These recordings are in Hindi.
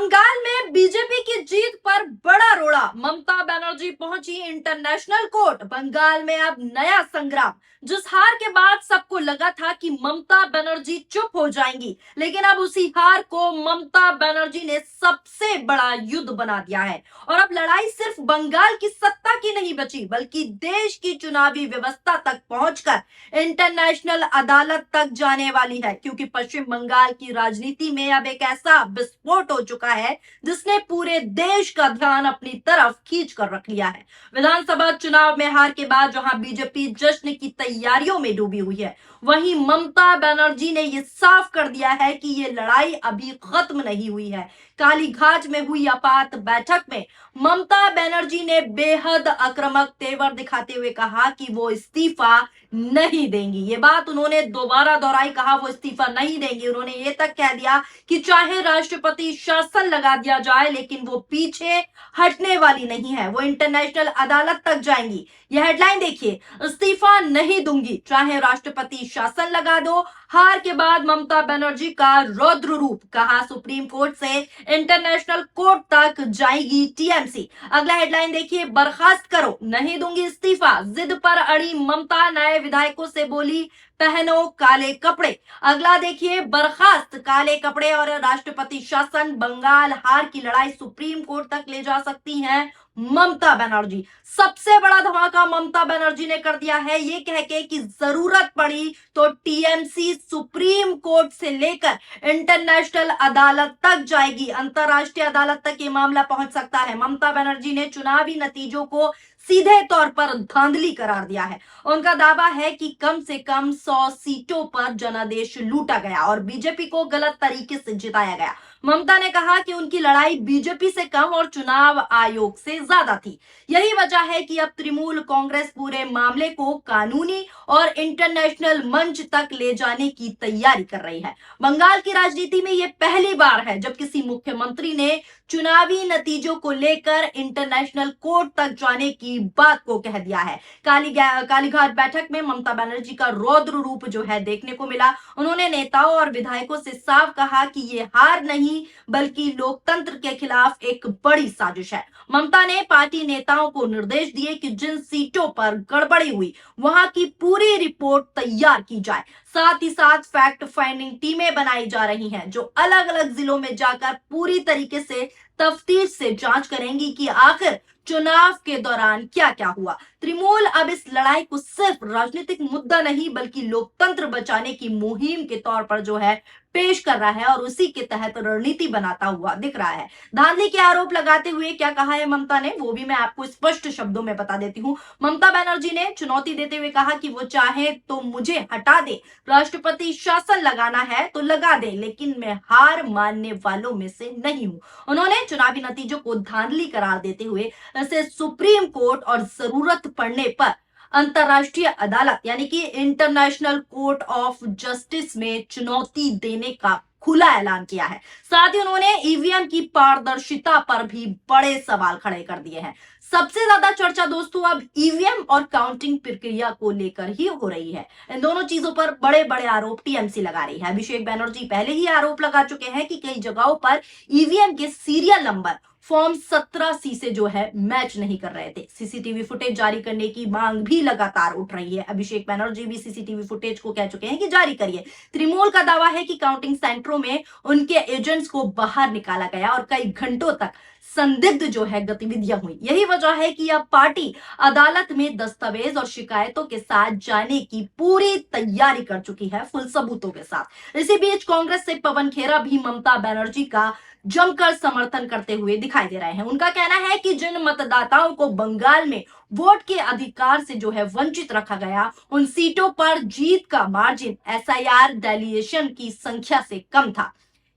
बंगाल में बीजेपी की जीत पर बड़ा रोड़ा। ममता बनर्जी पहुंची इंटरनेशनल कोर्ट। बंगाल में अब नया संग्राम। जिस हार के बाद सबको लगा था कि ममता बनर्जी चुप हो जाएंगी, लेकिन अब उसी हार को ममता बनर्जी ने सबसे बड़ा युद्ध बना दिया है। और अब लड़ाई सिर्फ बंगाल की सत्ता की नहीं बची, बल्कि देश की चुनावी व्यवस्था तक पहुंचकर इंटरनेशनल अदालत तक जाने वाली है। क्योंकि पश्चिम बंगाल की राजनीति में अब एक ऐसा विस्फोट हो चुका है जिसने पूरे देश का ध्यान अपनी तरफ खींच कर रख लिया है। विधानसभा चुनाव में हार के बाद जहां बीजेपी जश्न की तैयारियों में डूबी हुई है, वहीं ममता बनर्जी ने यह साफ कर दिया है कि यह लड़ाई अभी खत्म नहीं हुई है। कालीघाट में हुई आपात बैठक में ममता बनर्जी ने बेहद आक्रामक तेवर दिखाते हुए कहा कि वो इस्तीफा नहीं देंगी। ये बात उन्होंने दोबारा दोहराई, कहा वो इस्तीफा नहीं देंगी। उन्होंने ये तक कह दिया कि चाहे राष्ट्रपति शासन लगा दिया जाए, लेकिन वो पीछे हटने वाली नहीं है, वो इंटरनेशनल अदालत तक जाएंगी। यह हेडलाइन देखिए, इस्तीफा नहीं दूंगी, चाहे राष्ट्रपति शासन लगा दो। हार के बाद ममता बनर्जी का रौद्र रूप, कहा सुप्रीम कोर्ट से इंटरनेशनल कोर्ट तक जाएगी टीएमसी। अगला हेडलाइन देखिए, बर्खास्त करो, नहीं दूंगी इस्तीफा। जिद पर अड़ी ममता, नए विधायकों से बोली पहनो काले कपड़े। अगला देखिए, बर्खास्त, काले कपड़े और राष्ट्रपति शासन। बंगाल हार की लड़ाई सुप्रीम कोर्ट तक ले जा सकती हैं ममता बनर्जी। सबसे बड़ा धमाका ममता बनर्जी ने कर दिया है ये कह के कि जरूरत पड़ी तो टीएमसी सुप्रीम कोर्ट से लेकर इंटरनेशनल अदालत तक जाएगी। अंतरराष्ट्रीय अदालत तक ये मामला पहुंच सकता है। ममता बनर्जी ने चुनावी नतीजों को सीधे तौर पर धांधली करार दिया है। उनका दावा है कि कम से कम 100 सीटों पर जनादेश लूटा गया और बीजेपी को गलत तरीके से जिताया गया। ममता ने कहा कि उनकी लड़ाई बीजेपी से कम और चुनाव आयोग से ज्यादा थी। यही वजह है कि अब तृणमूल कांग्रेस पूरे मामले को कानूनी और इंटरनेशनल मंच तक ले जाने की तैयारी कर रही है। बंगाल की राजनीति में यह पहली बार है जब किसी मुख्यमंत्री ने चुनावी नतीजों को लेकर इंटरनेशनल कोर्ट तक जाने की बात को कह दिया है। कालीघाट बैठक में ममता बनर्जी का रौद्र रूप जो है देखने को मिला। उन्होंने नेताओं और विधायकों से साफ कहा कि ये हार नहीं बल्कि लोकतंत्र के खिलाफ एक बड़ी साजिश है। ममता ने पार्टी नेताओं को निर्देश दिए कि जिन सीटों पर गड़बड़ी हुई वहां की पूरी रिपोर्ट तैयार की जाए। साथ ही साथ फैक्ट फाइंडिंग टीमें बनाई जा रही हैं जो अलग अलग जिलों में जाकर पूरी तरीके से तफ्तीश से जांच करेंगी कि आखिर चुनाव के दौरान क्या क्या हुआ। तृणमूल अब इस लड़ाई को सिर्फ राजनीतिक मुद्दा नहीं बल्कि लोकतंत्र बचाने की मुहिम के तौर पर जो है पेश कर रहा है और उसी के तहत रणनीति बनाता हुआ दिख रहा है। धांधली के आरोप लगाते हुए क्या कहा है ममता ने, वो भी मैं आपको स्पष्ट शब्दों में बता देती हूँ। ममता बनर्जी ने चुनौती देते हुए कहा कि वो चाहे तो मुझे हटा दे, राष्ट्रपति शासन लगाना है तो लगा दे, लेकिन मैं हार मानने वालों में से नहीं हूं। उन्होंने चुनावी नतीजों को धांधली करार देते हुए इसे सुप्रीम कोर्ट और जरूरत पड़ने पर अंतरराष्ट्रीय अदालत यानी कि इंटरनेशनल कोर्ट ऑफ जस्टिस में चुनौती देने का खुला ऐलान किया है। साथ ही उन्होंने ईवीएम की पारदर्शिता पर भी बड़े सवाल खड़े कर दिए हैं। सबसे ज्यादा चर्चा दोस्तों अब ईवीएम और काउंटिंग प्रक्रिया को लेकर ही हो रही है। इन दोनों चीजों पर बड़े बड़े आरोप टीएमसी लगा रही है। अभिषेक बनर्जी पहले ही आरोप लगा चुके हैं कि कई जगहों पर ईवीएम के सीरियल नंबर फॉर्म 17C से जो है मैच नहीं कर रहे थे। सीसीटीवी फुटेज जारी करने की मांग भी लगातार उठ रही है। अभिषेक बनर्जी भी सीसीटीवी फुटेज को कह चुके हैं कि जारी करिए। तृणमूल का दावा है कि काउंटिंग सेंटरों में उनके एजेंट्स को बाहर निकाला गया और कई घंटों तक संदिग्ध जो है गतिविधियां हुई। यही वजह है कि अब पार्टी अदालत में दस्तावेज और शिकायतों के साथ जाने की पूरी तैयारी कर चुकी है, फुल सबूतों के साथ। इसी बीच कांग्रेस से पवन खेरा भी ममता बनर्जी का जमकर समर्थन करते हुए दिखाई दे रहे हैं। उनका कहना है कि जिन मतदाताओं को बंगाल में वोट के अधिकार से जो है वंचित रखा गया, उन सीटों पर जीत का मार्जिन एसआईआर डेलीगेशन की संख्या से कम था।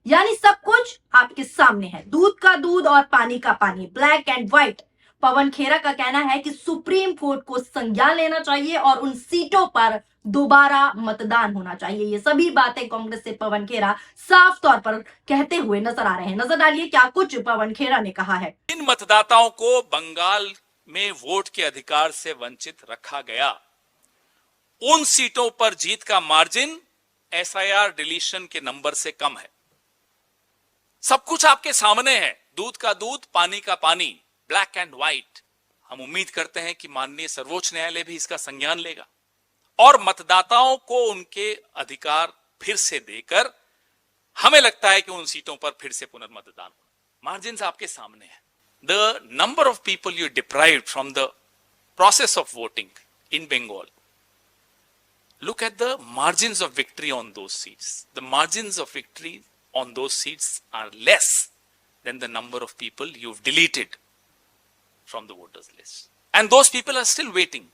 यानी सब कुछ आपके सामने है, दूध का दूध और पानी का पानी, ब्लैक एंड व्हाइट। पवन खेरा का कहना है कि सुप्रीम कोर्ट को संज्ञान लेना चाहिए और उन सीटों पर दोबारा मतदान होना चाहिए। ये सभी बातें कांग्रेस से पवन खेरा साफ तौर पर कहते हुए नजर आ रहे हैं। नजर डालिए क्या कुछ पवन खेरा ने कहा है। इन मतदाताओं को बंगाल में वोट के अधिकार से वंचित रखा गया, उन सीटों पर जीत का मार्जिन एसआईआर डिलीशन के नंबर से कम है। सब कुछ आपके सामने है, दूध का दूध, पानी का पानी, ब्लैक एंड व्हाइट। हम उम्मीद करते हैं कि माननीय सर्वोच्च न्यायालय भी इसका संज्ञान लेगा और मतदाताओं को उनके अधिकार फिर से देकर हमें लगता है कि उन सीटों पर फिर से पुनर्मतदान होगा। मार्जिन आपके सामने है। The number of people you deprived from the process of voting in Bengal. Look at the margins of victory on those seats. The margins of victory on those seats are less than the number of people you've deleted from the voters list. And those people are still waiting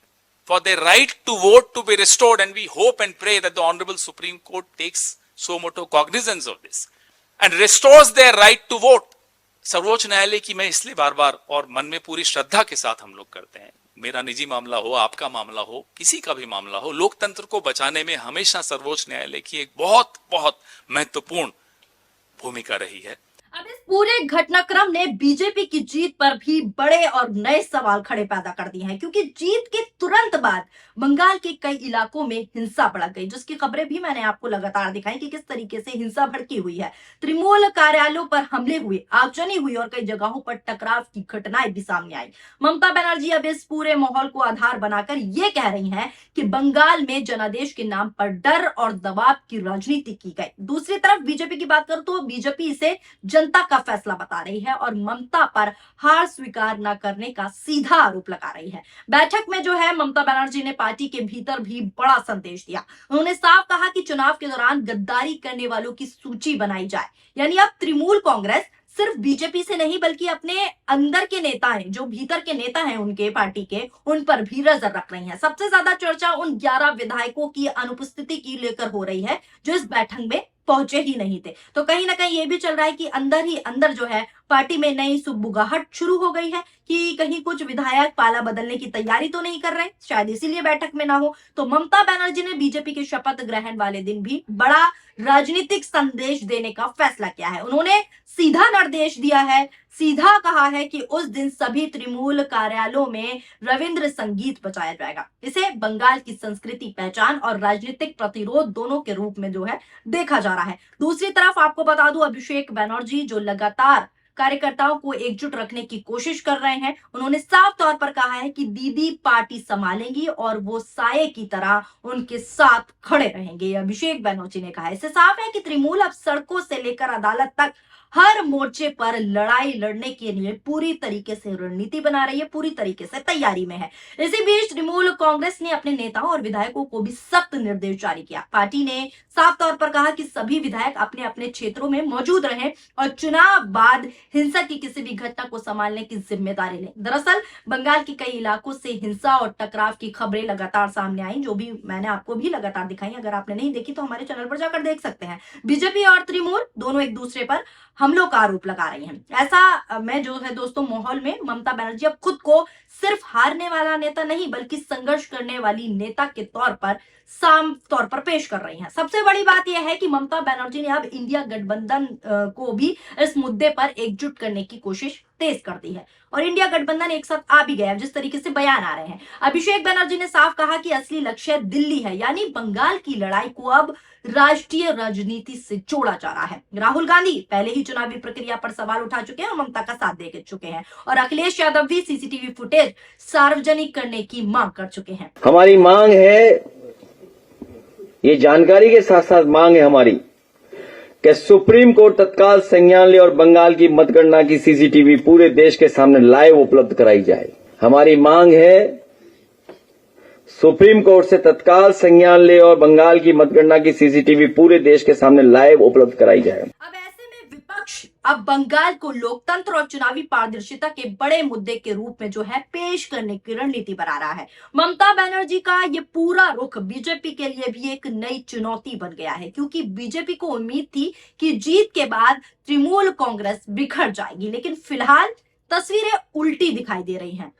for their right to vote to be restored, and we hope and pray that the Honorable Supreme Court takes so much cognizance of this and restores their right to vote. सर्वोच्च न्यायालय की मैं इसलिए बार बार और मन में पूरी श्रद्धा के साथ हम लोग करते हैं, मेरा निजी मामला हो, आपका मामला हो, किसी का भी मामला हो, लोकतंत्र को बचाने में हमेशा सर्वोच्च न्यायालय की एक बहुत बहुत महत्वपूर्ण भूमिका रही है। अब इस पूरे घटनाक्रम ने बीजेपी की जीत पर भी बड़े और नए सवाल खड़े पैदा कर दिए हैं, क्योंकि जीत के तुरंत बाद बंगाल के कई इलाकों में हिंसा भड़क गई, जिसकी खबरें भी मैंने आपको लगातार दिखाई कि किस तरीके से हिंसा भड़की हुई है। तृणमूल कार्यालयों पर हमले हुए, आगजनी हुई और कई जगहों पर टकराव की घटनाएं भी सामने आई। ममता बनर्जी अब इस पूरे माहौल को आधार बनाकर ये कह रही हैं कि बंगाल में जनादेश के नाम पर डर और दबाव की राजनीति की गई। दूसरी तरफ बीजेपी की बात करूं तो बीजेपी इसे जनता का फैसला बता रही है और ममता पर हार स्वीकार न करने का सीधा आरोप लगा रही है। बैठक में जो है ममता बनर्जी ने पार्टी के भीतर भी बड़ा संदेश दिया। उन्होंने साफ कहा कि चुनाव के दौरान गद्दारी करने वालों की सूची बनाई जाए, यानी अब तृणमूल कांग्रेस सिर्फ बीजेपी से नहीं बल्कि अपने अंदर के नेता हैं, जो भीतर के नेता हैं उनके पार्टी के, उन पर भी नजर रख रही हैं। सबसे ज्यादा चर्चा उन 11 विधायकों की अनुपस्थिति की लेकर हो रही है जो इस बैठक में पहुंचे ही नहीं थे। तो कहीं ना कहीं ये भी चल रहा है कि अंदर ही अंदर जो है पार्टी में नई सुगबुगाहट शुरू हो गई है कि कहीं कुछ विधायक पाला बदलने की तैयारी तो नहीं कर रहे, शायद इसीलिए बैठक में ना हो। तो ममता बनर्जी ने बीजेपी के शपथ ग्रहण वाले दिन भी बड़ा राजनीतिक संदेश देने का फैसला किया है। उन्होंने सीधा निर्देश दिया है, सीधा कहा है कि उस दिन सभी तृणमूल कार्यालयों में रविंद्र संगीत बजाया जाएगा। इसे बंगाल की संस्कृति, पहचान और राजनीतिक प्रतिरोध दोनों के रूप में जो है देखा जा रहा है। दूसरी तरफ आपको बता दूं, अभिषेक बनर्जी जो लगातार कार्यकर्ताओं को एकजुट रखने की कोशिश कर रहे हैं, उन्होंने साफ तौर पर कहा है कि दीदी पार्टी संभालेंगी और वो साये की तरह उनके साथ खड़े रहेंगे। अभिषेक बनर्जी ने कहा। इससे साफ है कि तृणमूल अब सड़कों से लेकर अदालत तक हर मोर्चे पर लड़ाई लड़ने के लिए पूरी तरीके से रणनीति बना रही है, पूरी तरीके से तैयारी में है। इसी बीच तृणमूल कांग्रेस ने अपने नेताओं और विधायकों को भी सख्त निर्देश जारी किया। पार्टी ने साफ तौर पर कहा कि सभी विधायक अपने अपने क्षेत्रों में मौजूद रहें और चुनाव बाद हिंसा की किसी भी घटना को संभालने की जिम्मेदारी लें। दरअसल बंगाल के कई इलाकों से हिंसा और टकराव की खबरें लगातार सामने आई, जो भी मैंने आपको भी लगातार दिखाई। अगर आपने नहीं देखी तो हमारे चैनल पर जाकर देख सकते हैं। बीजेपी और तृणमूल दोनों एक दूसरे पर हमलों का आरोप लगा रही हैं। ऐसा में जो है दोस्तों माहौल में ममता बनर्जी अब खुद को सिर्फ हारने वाला नेता नहीं बल्कि संघर्ष करने वाली नेता के तौर पर साफ तौर पर पेश कर रही हैं। सबसे बड़ी बात यह है कि ममता बनर्जी ने अब इंडिया गठबंधन को भी इस मुद्दे पर एकजुट करने की कोशिश तेज कर दी है और इंडिया गठबंधन एक साथ आ भी गया, जिस तरीके से बयान आ रहे हैं। अभिषेक बनर्जी ने साफ कहा कि असली लक्ष्य दिल्ली है, यानी बंगाल की लड़ाई को अब राष्ट्रीय राजनीति से जोड़ा जा रहा है। राहुल गांधी पहले ही चुनावी प्रक्रिया पर सवाल उठा चुके हैं और ममता का साथ दे चुके हैं और अखिलेश यादव भी सीसीटीवी फुटेज सार्वजनिक करने की मांग कर चुके हैं। हमारी मांग है, ये जानकारी के साथ साथ मांग है हमारी कि सुप्रीम कोर्ट तत्काल संज्ञान ले और बंगाल की मतगणना की सीसीटीवी पूरे देश के सामने लाइव उपलब्ध कराई जाए। हमारी मांग है सुप्रीम कोर्ट से तत्काल संज्ञान ले और बंगाल की मतगणना की सीसीटीवी पूरे देश के सामने लाइव उपलब्ध कराई जाए। अब ऐसे में विपक्ष अब बंगाल को लोकतंत्र और चुनावी पारदर्शिता के बड़े मुद्दे के रूप में जो है पेश करने की रणनीति बना रहा है। ममता बनर्जी का ये पूरा रुख बीजेपी के लिए भी एक नई चुनौती बन गया है, क्योंकि बीजेपी को उम्मीद थी कि जीत के बाद तृणमूल कांग्रेस बिखर जाएगी, लेकिन फिलहाल तस्वीरें उल्टी दिखाई दे रही हैं,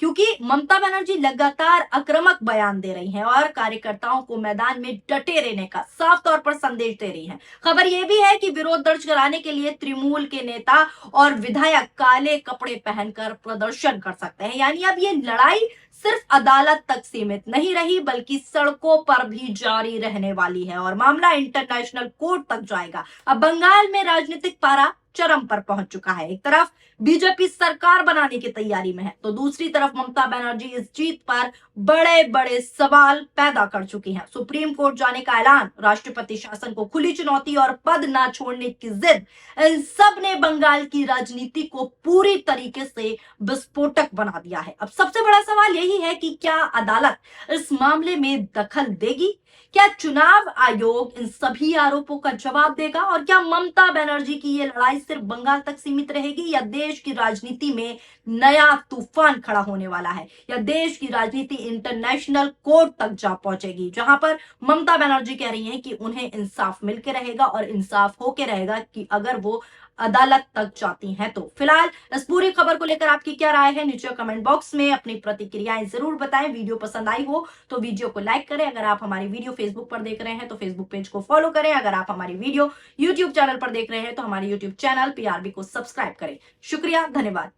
क्योंकि ममता बनर्जी लगातार आक्रामक बयान दे रही हैं और कार्यकर्ताओं को मैदान में डटे रहने का साफ तौर पर संदेश दे रही हैं। खबर यह भी है कि विरोध दर्ज कराने के लिए तृणमूल के नेता और विधायक काले कपड़े पहनकर प्रदर्शन कर सकते हैं, यानी अब ये लड़ाई सिर्फ अदालत तक सीमित नहीं रही बल्कि सड़कों पर भी जारी रहने वाली है और मामला इंटरनेशनल कोर्ट तक जाएगा। अब बंगाल में राजनीतिक पारा चरम पर पहुंच चुका है। एक तरफ बीजेपी सरकार बनाने की तैयारी में है, तो दूसरी तरफ ममता बनर्जी इस जीत पर बड़े बड़े सवाल पैदा कर चुकी हैं। सुप्रीम कोर्ट जाने का ऐलान, राष्ट्रपति शासन को खुली चुनौती और पद ना छोड़ने की जिद, इन सब ने बंगाल की राजनीति को पूरी तरीके से विस्फोटक बना दिया है। अब सबसे बड़ा सवाल यही है कि क्या अदालत इस मामले में दखल देगी? क्या चुनाव आयोग इन सभी आरोपों का जवाब देगा? और क्या ममता बनर्जी की ये लड़ाई सिर्फ बंगाल तक सीमित रहेगी या देश की राजनीति में नया तूफान खड़ा होने वाला है, या देश की राजनीति इंटरनेशनल कोर्ट तक जा पहुंचेगी, जहां पर ममता बनर्जी कह रही हैं कि उन्हें इंसाफ मिलके रहेगा और इंसाफ होके रहेगा कि अगर वो अदालत तक जाती हैं तो। फिलहाल इस पूरी खबर को लेकर आपकी क्या राय है, नीचे कमेंट बॉक्स में अपनी प्रतिक्रियाएं जरूर बताएं। वीडियो पसंद आई हो तो वीडियो को लाइक करें। अगर आप हमारी वीडियो फेसबुक पर देख रहे हैं तो फेसबुक पेज को फॉलो करें। अगर आप हमारी वीडियो यूट्यूब चैनल पर देख रहे हैं तो हमारे यूट्यूब चैनल PRB को सब्सक्राइब करें। शुक्रिया, धन्यवाद।